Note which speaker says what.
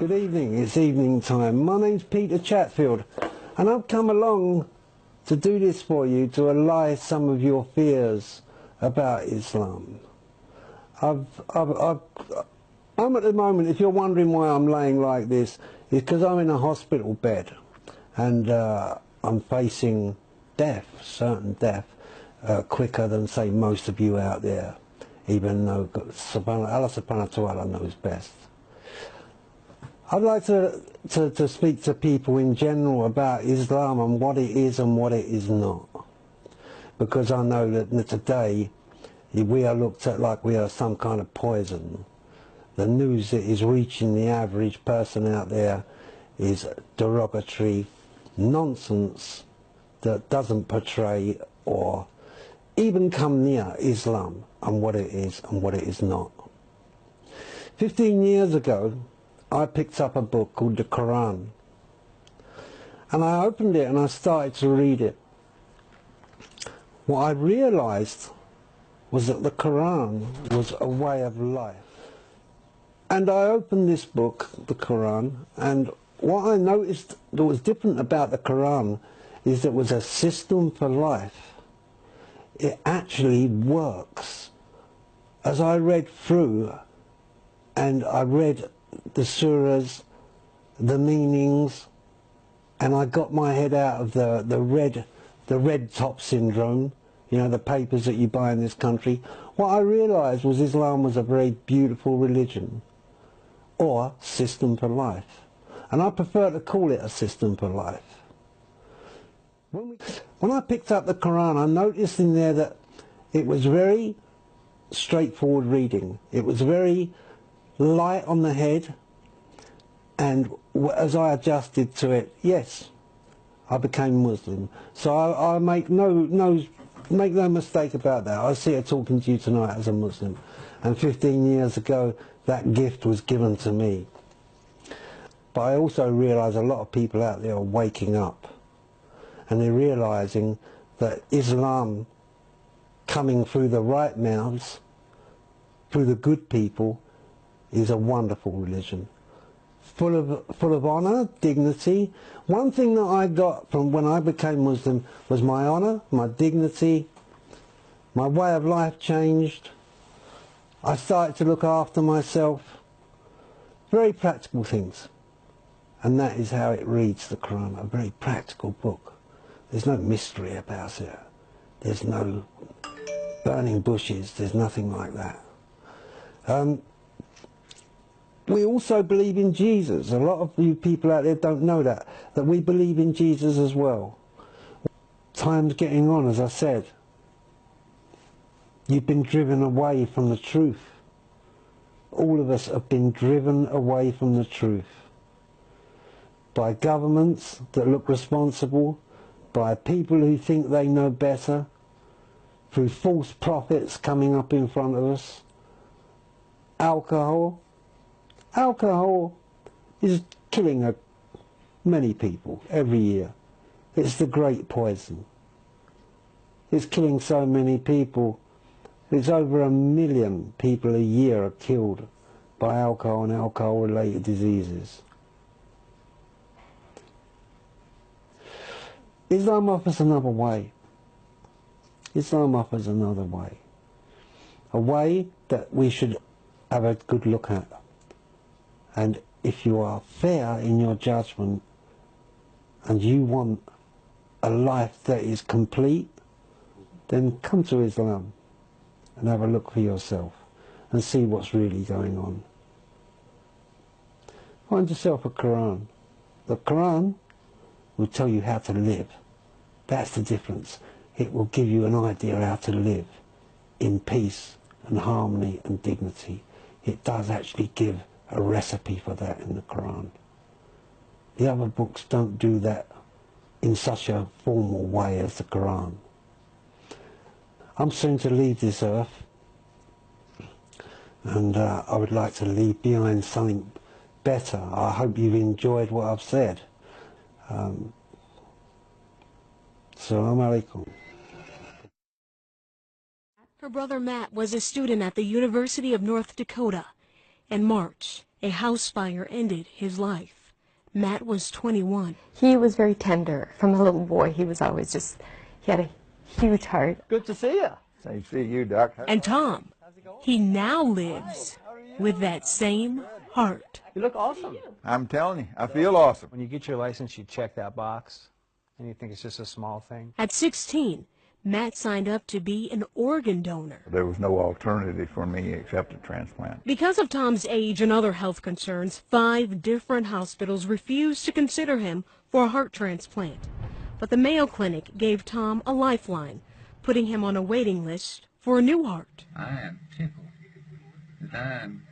Speaker 1: Good evening, it's evening time. My name's Peter Chatfield and I've come along to do this for you, to allay some of your fears about Islam. I'm at the moment, if you're wondering why I'm laying like this, it's because I'm in a hospital bed and I'm facing death, certain death, quicker than, say, most of you out there, even though Allah subhanahu wa ta'ala knows best. I'd like to speak to people in general about Islam and what it is and what it is not. Because I know that today we are looked at like we are some kind of poison. The news that is reaching the average person out there is derogatory nonsense that doesn't portray or even come near Islam and what it is and what it is not. 15 years ago, I picked up a book called the Quran, and I opened it and I started to read it. What I realized was that the Quran was a way of life. And I opened this book, the Quran, and what I noticed that was different about the Quran is that it was a system for life. It actually works. As I read through, and I read the surahs, the meanings, and I got my head out of the red top syndrome, you know, the papers that you buy in this country. What I realized was Islam was a very beautiful religion, or system for life. And I prefer to call it a system for life. When I picked up the Quran, I noticed in there that it was very straightforward reading. It was very light on the head, and as I adjusted to it, yes, I became Muslim. So I make no mistake about that. I see it talking to you tonight as a Muslim, and 15 years ago that gift was given to me. But I also realise a lot of people out there are waking up, and they're realising that Islam coming through the right mouths, through the good people, is a wonderful religion, full of honour, dignity. One thing that I got from when I became Muslim was my honour, my dignity, my way of life changed. I started to look after myself, very practical things. And that is how it reads, the Quran, a very practical book. There's no mystery about it. There's no burning bushes, there's nothing like that. We also believe in Jesus. A lot of you people out there don't know that we believe in Jesus as well. Time's getting on, as I said. You've been driven away from the truth. All of us have been driven away from the truth. By governments that look responsible, by people who think they know better, through false prophets coming up in front of us. Alcohol. Alcohol is killing many people every year. It's the great poison. It's killing so many people. It's over 1 million people a year are killed by alcohol and alcohol-related diseases. Islam offers another way. Islam offers another way. A way that we should have a good look at. And if you are fair in your judgment and you want a life that is complete, then come to Islam and have a look for yourself and see what's really going on. Find yourself a Quran. The Quran will tell you how to live. That's the difference. It will give you an idea how to live in peace and harmony and dignity. It does actually give a recipe for that in the Quran. The other books don't do that in such a formal way as the Quran. I'm soon to leave this earth, and I would like to leave behind something better. I hope you've enjoyed what I've said. Assalamu alaikum.
Speaker 2: Her brother Matt was a student at the University of North Dakota. In March, A house fire ended his life. Matt was 21.
Speaker 3: He was very tender. From a little boy, he was always just, he had a huge heart.
Speaker 4: Good to see you. Same to see you, Doc.
Speaker 2: And Tom, he now lives with that same heart.
Speaker 4: You look awesome.
Speaker 5: I'm telling you, I feel awesome.
Speaker 6: When you get your license, you check that box, and you think it's just a small thing.
Speaker 2: At 16, Matt signed up to be an organ donor.
Speaker 5: There was no alternative for me except a transplant.
Speaker 2: Because of Tom's age and other health concerns, 5 different hospitals refused to consider him for a heart transplant. But the Mayo Clinic gave Tom a lifeline, putting him on a waiting list for a new heart.
Speaker 7: I am tickled that I am